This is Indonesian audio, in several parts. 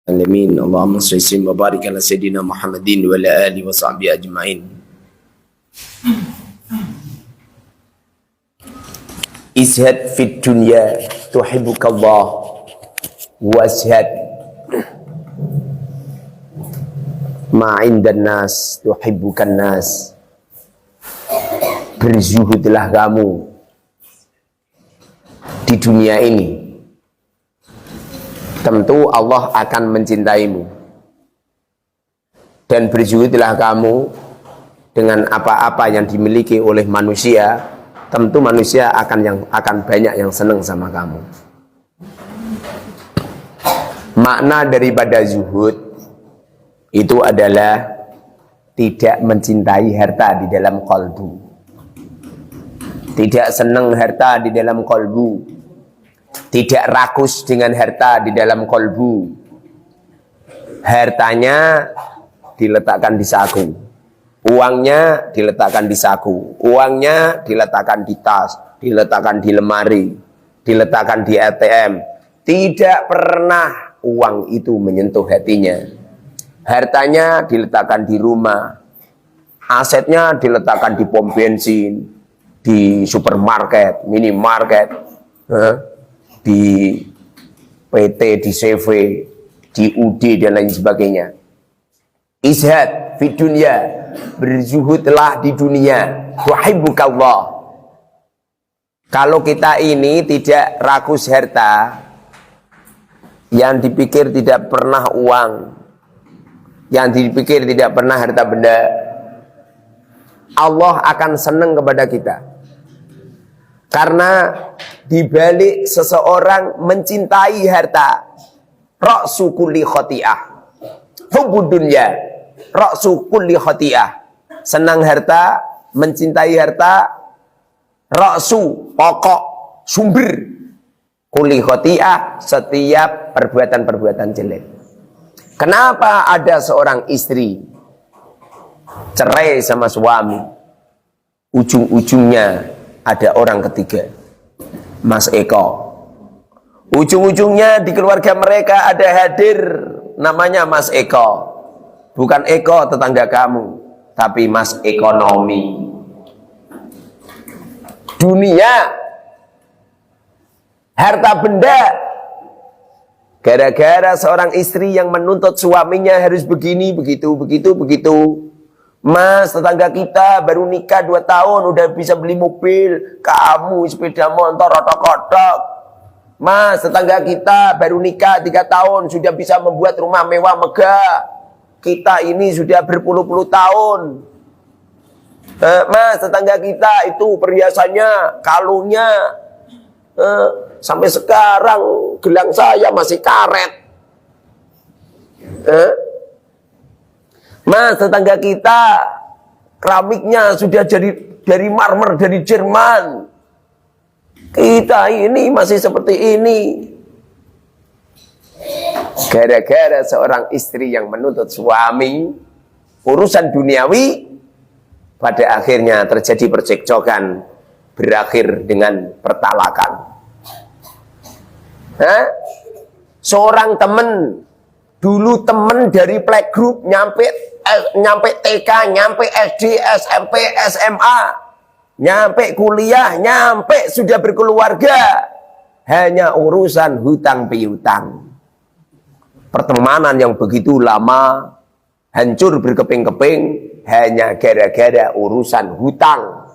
Alamin. Allahumma salli wa barik ala sayyidina Muhammadin wa ala alihi wa sahbihi ajma'in. Izhad fid dunya tuhibbukallah wazhad ma 'indan nas tuhibbukan nas. Berzuhudlah kamu di dunia ini, tentu Allah akan mencintaimu. Dan berzuhudlah kamu dengan apa-apa yang dimiliki oleh manusia, tentu manusia akan banyak yang senang sama kamu. Makna daripada zuhud itu adalah tidak mencintai harta di dalam qalbu. Tidak senang harta di dalam qalbu. Tidak rakus dengan harta di dalam qalbu. Hartanya diletakkan di saku, uangnya diletakkan di saku, uangnya diletakkan di tas, diletakkan di lemari, diletakkan di ATM. Tidak pernah uang itu menyentuh hatinya. Hartanya diletakkan di rumah, asetnya diletakkan di pom bensin, di supermarket, minimarket, di PT, di CV, di UD dan lain sebagainya. Izhad fi dunya, berzuhudlah di dunia. Tuhibbukallah. Kalau kita ini tidak rakus harta, yang dipikir tidak pernah uang, yang dipikir tidak pernah harta benda, Allah akan senang kepada kita. Karena dibalik seseorang mencintai harta, ra'su kulli khati'ah, hubbud dunya, ra'su kulli khati'ah. Senang harta, mencintai harta, ra'su, pokok, sumber, kulli khati'ah, setiap perbuatan-perbuatan jelek. Kenapa ada seorang istri cerai sama suami, ujung-ujungnya ada orang ketiga, Mas Eko. Ujung-ujungnya di keluarga mereka ada hadir namanya Mas Eko. Bukan Eko tetangga kamu, tapi Mas Ekonomi. Dunia, harta benda. Gara-gara seorang istri yang menuntut suaminya harus begini, begitu. Mas, tetangga kita baru nikah 2 tahun udah bisa beli mobil, kamu sepeda motor otok-otok. Mas, tetangga kita baru nikah 3 tahun sudah bisa membuat rumah mewah megah, kita ini sudah berpuluh-puluh tahun. Mas, tetangga kita itu perhiasannya, kalungnya, sampai sekarang gelang saya masih karet. Mas, tetangga kita keramiknya sudah jadi dari marmer dari Jerman. Kita ini masih seperti ini. Gara-gara seorang istri yang menuntut suami urusan duniawi, pada akhirnya terjadi percekcokan, berakhir dengan pertalakan. Seorang teman, dulu teman dari playgroup, nyampe TK, nyampe SD, SMP, SMA, nyampe kuliah, nyampe sudah berkeluarga, hanya urusan hutang piutang. Pertemanan yang begitu lama hancur berkeping-keping hanya gara-gara urusan hutang.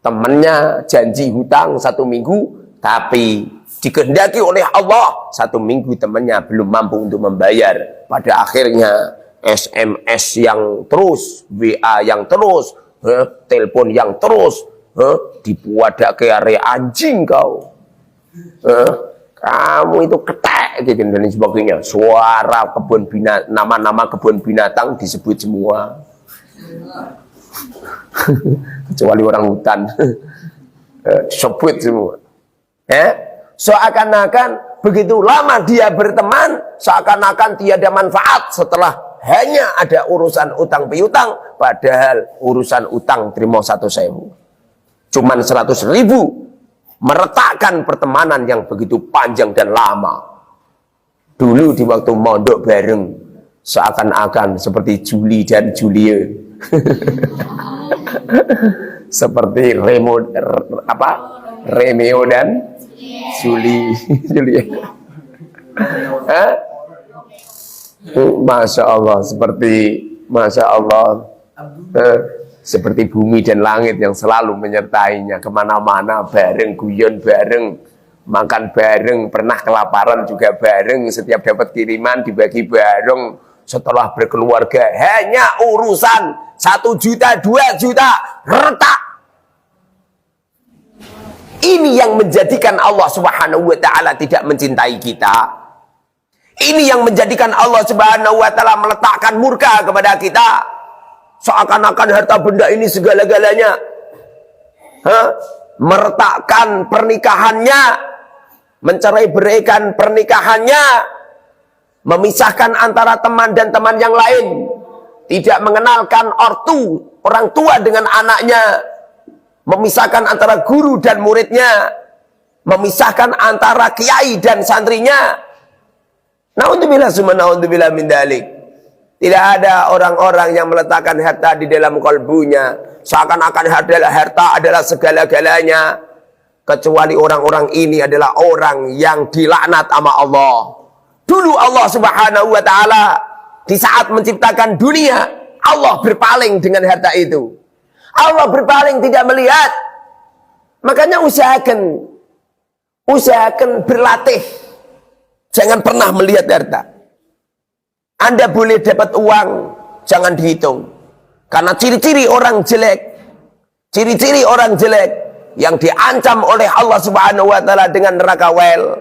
Temannya janji hutang 1 minggu, tapi dikehendaki oleh Allah 1 minggu temannya belum mampu untuk membayar. Pada akhirnya SMS yang terus, WA yang terus, telepon yang terus, dibuat ke area anjing kau, kamu itu ketek gitu dan sebagainya. Suara kebun binatang, nama-nama kebun binatang disebut semua, kecuali orang hutan disebut semua. Seakan-akan begitu lama dia berteman, seakan-akan tiada manfaat setelah hanya ada urusan utang piutang, padahal urusan utang terima 1.000, cuman 100.000 meretakkan pertemanan yang begitu panjang dan lama. Dulu di waktu mondok bareng, seakan-akan seperti Juli dan Julia. Seperti Romeo dan Julia. Masya Allah, seperti bumi dan langit yang selalu menyertainya, kemana-mana bareng, guyon bareng, makan bareng, pernah kelaparan juga bareng, setiap dapat kiriman dibagi bareng. Setelah berkeluarga hanya urusan 1 juta, 2 juta, retak. Ini yang menjadikan Allah Subhanahu wa taala tidak mencintai kita. Ini yang menjadikan Allah Subhanahu wa taala meletakkan murka kepada kita. Seakan-akan harta benda ini segala-galanya. Meretakkan pernikahannya, mencerai-beraikan pernikahannya, memisahkan antara teman dan teman yang lain, tidak mengenalkan orang tua dengan anaknya, memisahkan antara guru dan muridnya, memisahkan antara kiai dan santrinya. Naudzubillah summa naudzubillah min dzalik. Tidak ada orang-orang yang meletakkan harta di dalam kalbunya, seakan-akan harta adalah segala-galanya, kecuali orang-orang ini adalah orang yang dilaknat sama Allah. Dulu Allah Subhanahu wa taala di saat menciptakan dunia, Allah berpaling dengan harta itu. Allah berpaling, tidak melihat. Makanya usahakan berlatih. Jangan pernah melihat harta. Anda boleh dapat uang, jangan dihitung. Karena ciri-ciri orang jelek yang diancam oleh Allah Subhanahu wa taala dengan neraka wel,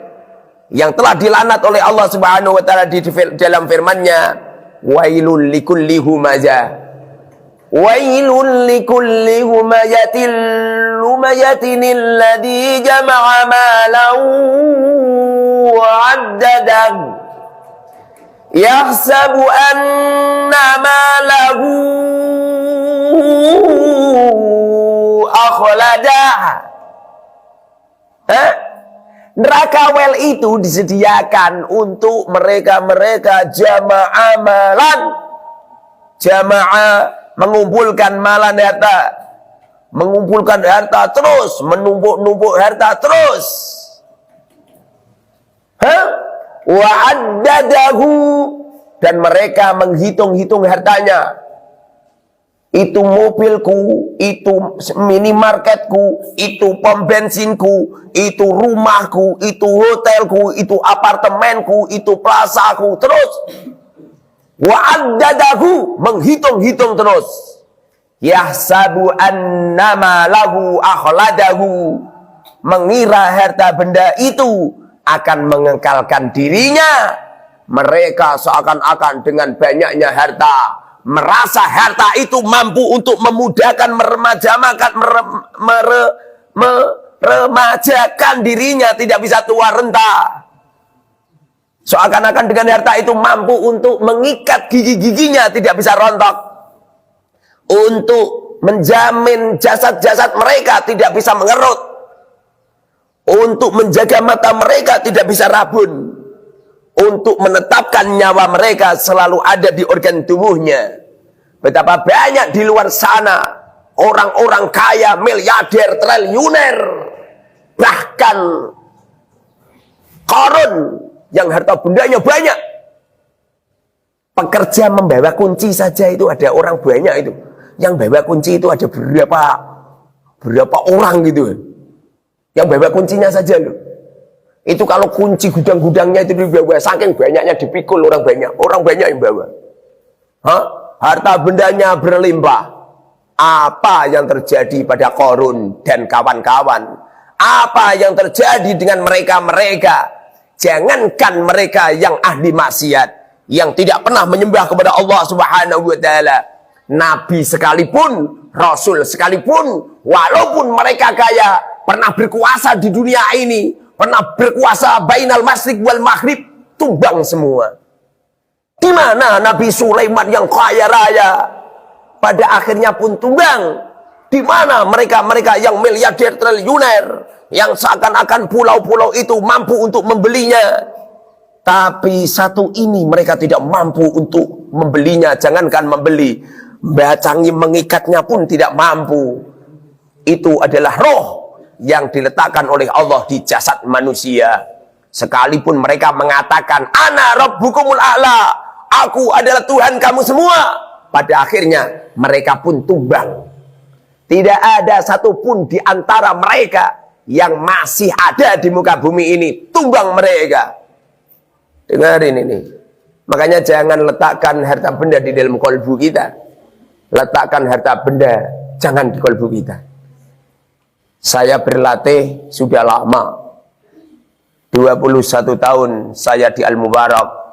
yang telah dilaknat oleh Allah Subhanahu wa taala di dalam firman-Nya, wailul likulli humazah, wailul likulli humayatin alladhi jama'a malan wa 'addadah yahsabu anna malahu akhladah. Neraka wel itu disediakan untuk mereka-mereka jamaah malan. Jamaah mengumpulkan malan harta. Mengumpulkan harta terus. Menumpuk-numpuk harta terus. Wa'addadahu. Dan mereka menghitung-hitung hartanya. Itu mobilku, itu minimarketku, itu pom bensinku, itu rumahku, itu hotelku, itu apartemenku, itu plazaku, terus wa'addadahu, menghitung-hitung terus. Yahsabu annama lahu akhladahu, mengira harta benda itu akan mengekalkan dirinya. Mereka seakan-akan dengan banyaknya harta merasa harta itu mampu untuk memudahkan meremajakan dirinya, tidak bisa tua renta. Seakan-akan dengan harta itu mampu untuk mengikat gigi-giginya, tidak bisa rontok. Untuk menjamin jasad-jasad mereka tidak bisa mengerut. Untuk menjaga mata mereka tidak bisa rabun. Untuk menetapkan nyawa mereka selalu ada di organ tubuhnya. Betapa banyak di luar sana orang-orang kaya, miliarder, triliuner, bahkan Qarun yang harta bendanya banyak. Pekerja membawa kunci saja itu ada orang banyak itu. Yang bawa kunci itu ada berapa orang gitu. Yang bawa kuncinya saja loh. Itu kalau kunci gudang-gudangnya itu dibawa, saking banyaknya dipikul orang banyak yang bawa. Harta bendanya berlimpah. Apa yang terjadi pada Qarun dan kawan-kawan? Apa yang terjadi dengan mereka-mereka? Jangankan mereka yang ahli maksiat, yang tidak pernah menyembah kepada Allah Subhanahu wa taala, nabi sekalipun, rasul sekalipun, walaupun mereka kaya, pernah berkuasa di dunia ini, pernah berkuasa bainal masyriq wal maghrib, tumbang semua. Di mana Nabi Sulaiman yang kaya raya pada akhirnya pun tumbang? Di mana mereka-mereka yang miliarder triliuner yang seakan-akan pulau-pulau itu mampu untuk membelinya? Tapi satu ini mereka tidak mampu untuk membelinya. Jangankan membeli, bacangi mengikatnya pun tidak mampu. Itu adalah roh yang diletakkan oleh Allah di jasad manusia. Sekalipun mereka mengatakan, Ana Rabbukumul A'la, aku adalah Tuhan kamu semua. Pada akhirnya mereka pun tumbang. Tidak ada satupun di antara mereka yang masih ada di muka bumi ini. Tumbang mereka. Dengarin ini. Makanya jangan letakkan harta benda di dalam kolbu kita. Letakkan harta benda jangan di kolbu kita. Saya berlatih sudah lama. 21 tahun saya di Al-Mubarak.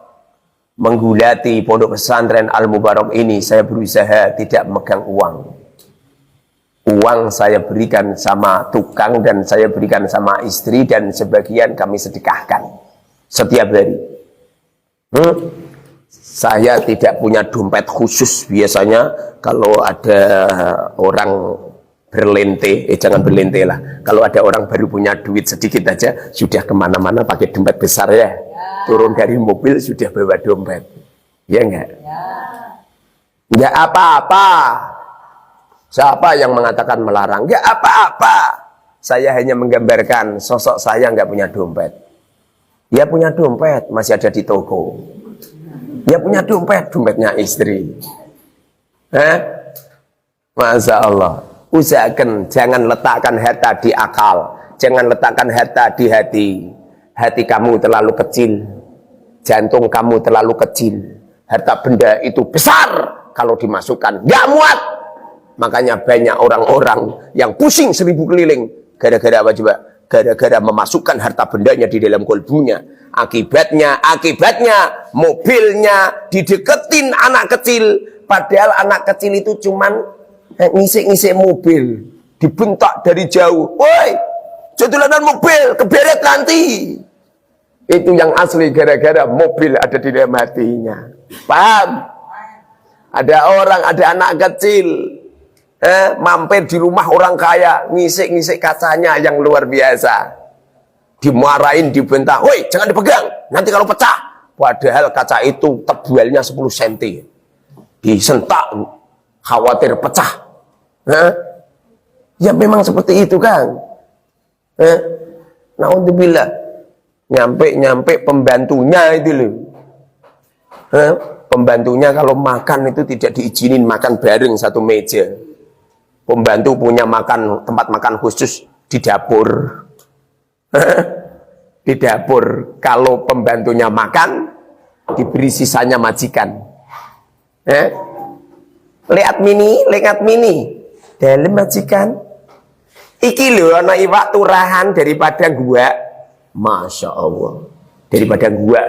Menggulati pondok pesantren Al-Mubarak ini. Saya berusaha tidak megang uang. Uang saya berikan sama tukang dan saya berikan sama istri. Dan sebagian kami sedekahkan setiap hari. Saya tidak punya dompet khusus. Biasanya kalau ada orang berlente, jangan berlente lah. Kalau ada orang baru punya duit sedikit aja, sudah kemana-mana pakai dompet besar ya. Turun dari mobil sudah bawa dompet. Ya enggak? Enggak apa-apa. Siapa yang mengatakan melarang? Enggak apa-apa. Saya hanya menggambarkan sosok saya enggak punya dompet. Dia punya dompet, masih ada di toko. Dia punya dompet, dompetnya istri. Masya Allah. Usahakan jangan letakkan harta di akal. Jangan letakkan harta di hati. Hati kamu terlalu kecil. Jantung kamu terlalu kecil. Harta benda itu besar. Kalau dimasukkan, gak muat. Makanya banyak orang-orang yang pusing 1000 keliling. Gara-gara apa coba? Gara-gara memasukkan harta bendanya di dalam kolbunya. Akibatnya mobilnya dideketin anak kecil. Padahal anak kecil itu cuman ngisik-ngisik mobil. Dibentak dari jauh. Woi, jadulanan mobil, keberet nanti. Itu yang asli gara-gara mobil ada di dalam hatinya. Paham? Ada orang, ada anak kecil. Mampir di rumah orang kaya, ngisik-ngisik kacanya yang luar biasa. Dimarahin, dibentak, woi jangan dipegang, nanti kalau pecah. Padahal kaca itu tebalnya 10 cm. Disentak, khawatir pecah. Ya memang seperti itu kan. Naudzubillah. Nyampe pembantunya itu loh. Pembantunya kalau makan itu tidak diizinin makan bareng satu meja. Pembantu punya tempat makan khusus di dapur. Di dapur. Kalau pembantunya makan, diberi sisanya majikan. Lihat mini. Dalam majikan. Iki lho ana iwak turahan daripada gua. Masya Allah. Daripada gua.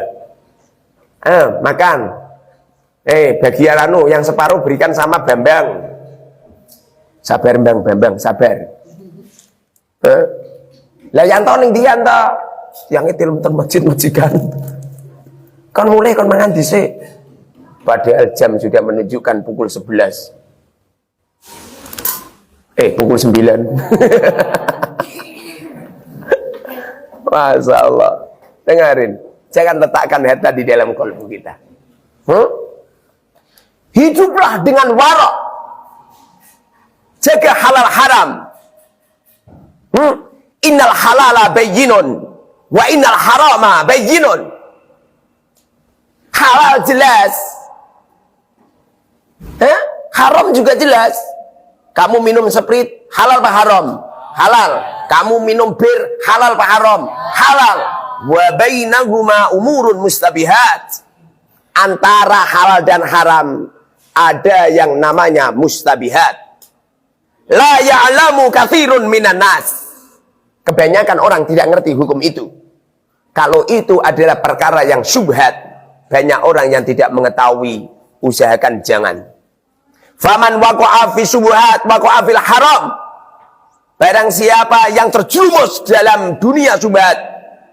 Makan. Bagian yang separuh berikan sama Bambang. Sabar Bambang, sabar. Lah yang tau ning dian to. Yang itu nonton masjid-majikan. Kan mulai kan mangan dhisik. Padahal jam sudah menunjukkan pukul 11. Pukul 9. Masya Allah. Dengarin. Jangan letakkan harta di dalam kolbu kita. Hiduplah dengan warok. Jaga halal haram. Innal halala bayyinun wa innal harama bayyinun. Halal jelas. Haram juga jelas. Kamu minum sprit halal apa haram? Halal. Kamu minum bir halal apa haram? Halal. Wa bainahuma umurun mustabihat. Antara halal dan haram ada yang namanya mustabihat. La ya'lamu katsirun minan nas. Kebanyakan orang tidak ngerti hukum itu. Kalau itu adalah perkara yang syubhat, banyak orang yang tidak mengetahui, usahakan jangan. Faman waqa'a fi syubhat waqa'a fil haram. Barang siapa yang terjerumus dalam dunia syubhat,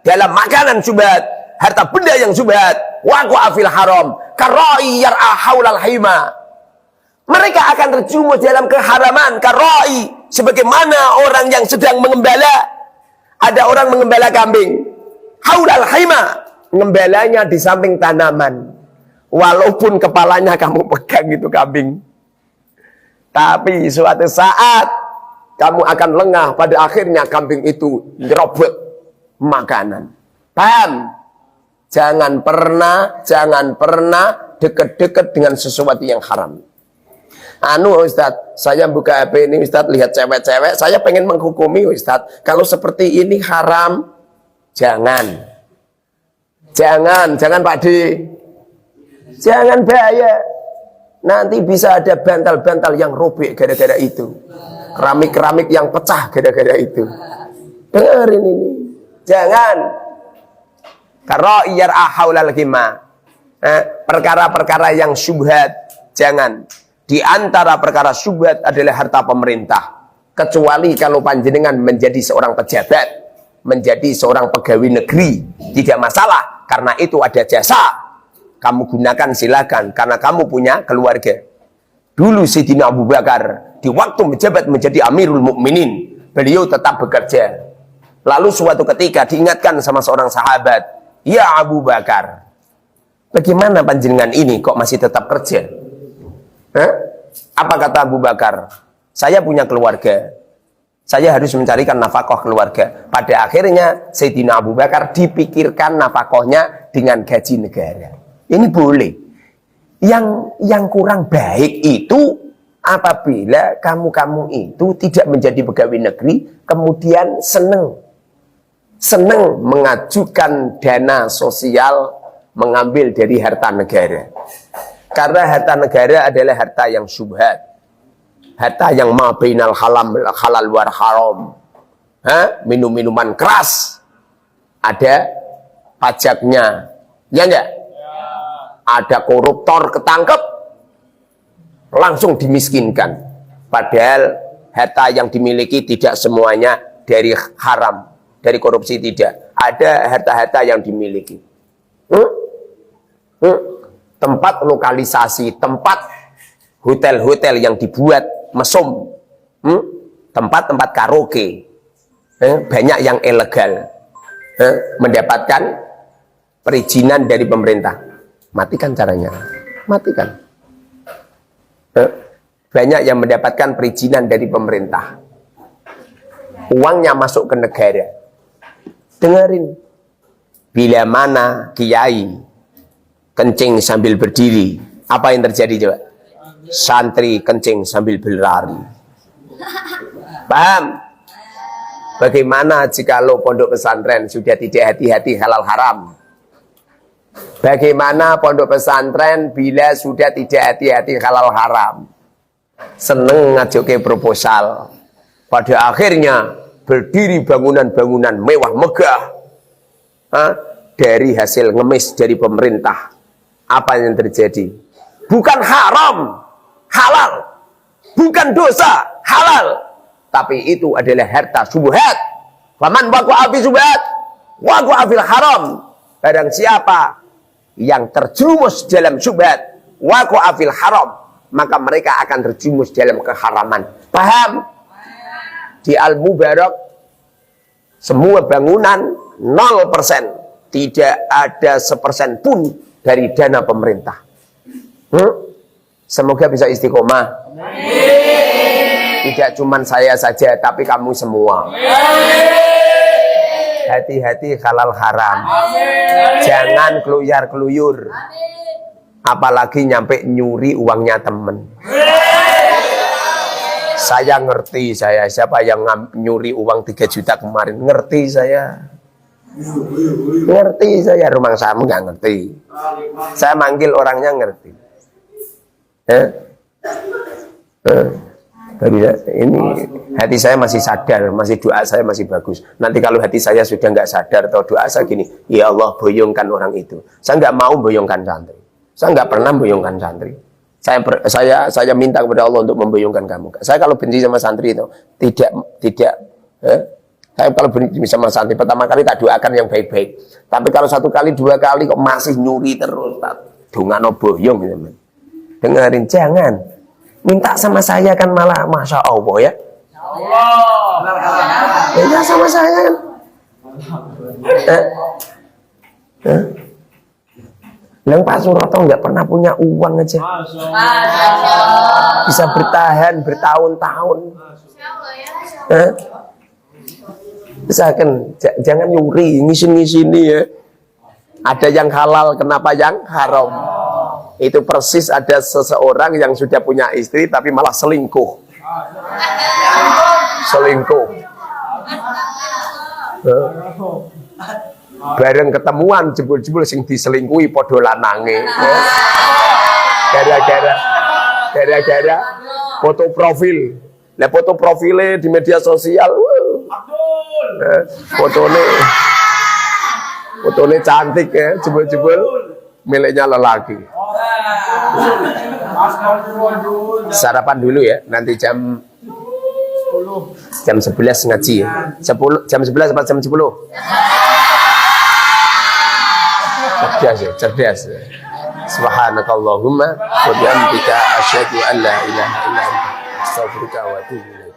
dalam makanan syubhat, harta benda yang syubhat, waqa'a fil haram, karai yar'a haulal hima. Mereka akan terjerumus dalam keharaman karai, sebagaimana orang yang sedang mengembala. Ada orang mengembala kambing. Haulal haima, ngembelanya di samping tanaman. Walaupun kepalanya kamu pegang itu kambing. Tapi suatu saat kamu akan lengah, pada akhirnya kambing itu nyerobot makanan. Paham? Jangan pernah deket-deket dengan sesuatu yang haram. Ustadz, saya buka HP ini Ustadz, lihat cewek-cewek, saya pengen menghukumi Ustadz, kalau seperti ini haram. Jangan Pak D. Jangan, bahaya. Nanti bisa ada bantal-bantal yang robek gara-gara itu. Keramik-keramik yang pecah gara-gara itu. Dengerin ini. Jangan. Karena iyar'ahaulal ghimma. Perkara-perkara yang syubhat. Jangan. Di antara perkara syubhat adalah harta pemerintah. Kecuali kalau panjenengan menjadi seorang pejabat, menjadi seorang pegawai negeri, tidak masalah. Karena itu ada jasa. Kamu gunakan silakan. Karena kamu punya keluarga. Dulu Sayyidina Abu Bakar, di waktu menjabat menjadi Amirul Mukminin, beliau tetap bekerja. Lalu suatu ketika diingatkan sama seorang sahabat, "Ya Abu Bakar, bagaimana panjenengan ini kok masih tetap kerja?" Apa kata Abu Bakar? "Saya punya keluarga. Saya harus mencarikan nafkah keluarga." Pada akhirnya Sayyidina Abu Bakar dipikirkan nafkahnya dengan gaji negara. Ini boleh. Yang kurang baik itu apabila kamu itu tidak menjadi pegawai negeri, kemudian senang mengajukan dana sosial, mengambil dari harta negara. Karena harta negara adalah harta yang syubhat, harta yang ma bainal halal war haram. Minum-minuman keras ada pajaknya, ya enggak? Ada koruptor ketangkep, langsung dimiskinkan. Padahal harta yang dimiliki tidak semuanya dari haram, dari korupsi tidak. Ada harta-harta yang dimiliki. Tempat lokalisasi, tempat hotel-hotel yang dibuat mesum, tempat-tempat karaoke, banyak yang ilegal, mendapatkan perizinan dari pemerintah. Matikan caranya, matikan. Banyak yang mendapatkan perizinan dari pemerintah, uangnya masuk ke negara. Dengerin, bila mana kiai kencing sambil berdiri, apa yang terjadi coba? Santri kencing sambil berlari. Paham? Bagaimana jikalau pondok pesantren sudah tidak hati-hati halal haram? Bagaimana pondok pesantren bila sudah tidak hati-hati halal haram? Seneng ngajuke proposal, pada akhirnya berdiri bangunan-bangunan mewah megah dari hasil ngemis dari pemerintah. Apa yang terjadi? Bukan haram, halal. Bukan dosa, halal. Tapi itu adalah harta syubhat. Faman waqa'a fi syubhat waqa'a fil haram. Barang siapa yang terjerumus dalam syubhat, waqa'a fil haram, maka mereka akan terjerumus dalam keharaman. Paham? Di Al-Mubarak semua bangunan 0%, tidak ada 1% pun dari dana pemerintah. Semoga bisa istiqomah. Tidak cuma saya saja, tapi kamu semua. Hati-hati halal haram. Jangan keluyar-keluyur. Apalagi nyampe nyuri uangnya temen. Saya ngerti, siapa yang nyuri uang 3 juta kemarin, ngerti saya. Ngerti saya, rumah samu nggak ngerti. Saya manggil orangnya ngerti. Ini hati saya masih sadar, masih doa saya masih bagus. Nanti kalau hati saya sudah nggak sadar atau doa saya gini, ya Allah boyongkan orang itu. Saya nggak mau boyongkan santri. Saya nggak pernah boyongkan santri. Saya minta kepada Allah untuk memboyongkan kamu. Saya kalau benci sama santri itu tidak. Saya kalau benci sama santri pertama kali tak doakan yang baik-baik. Tapi kalau 1 kali 2 kali kok masih nyuri terus, tak dongano boyong gitu. Dengerin, jangan. Minta sama saya kan malah Masya Allah ya. Minta sama saya kan. Yang Pak Suroto nggak pernah punya uang aja, bisa bertahan bertahun-tahun. Misalkan jangan nyuri, ngisin-ngisini ya. Ada yang halal, kenapa yang haram? Itu persis ada seseorang yang sudah punya istri tapi malah selingkuh. Selingkuh. Bareng ketemuan jebul-jebul sing diselingkuhi padha lanange. Gara-gara foto profil. Lah foto profile di media sosial. Fotone cantik ya, jebul-jebul miliknya lelaki. Sarapan dulu ya, nanti jam 11 ngaji ya. Jam 11 atau jam 10? Cerdas. Subhanakallahumma wa bihamdika asyhadu an la ilaha illa anta astaghfiruka wa atubu ilaik.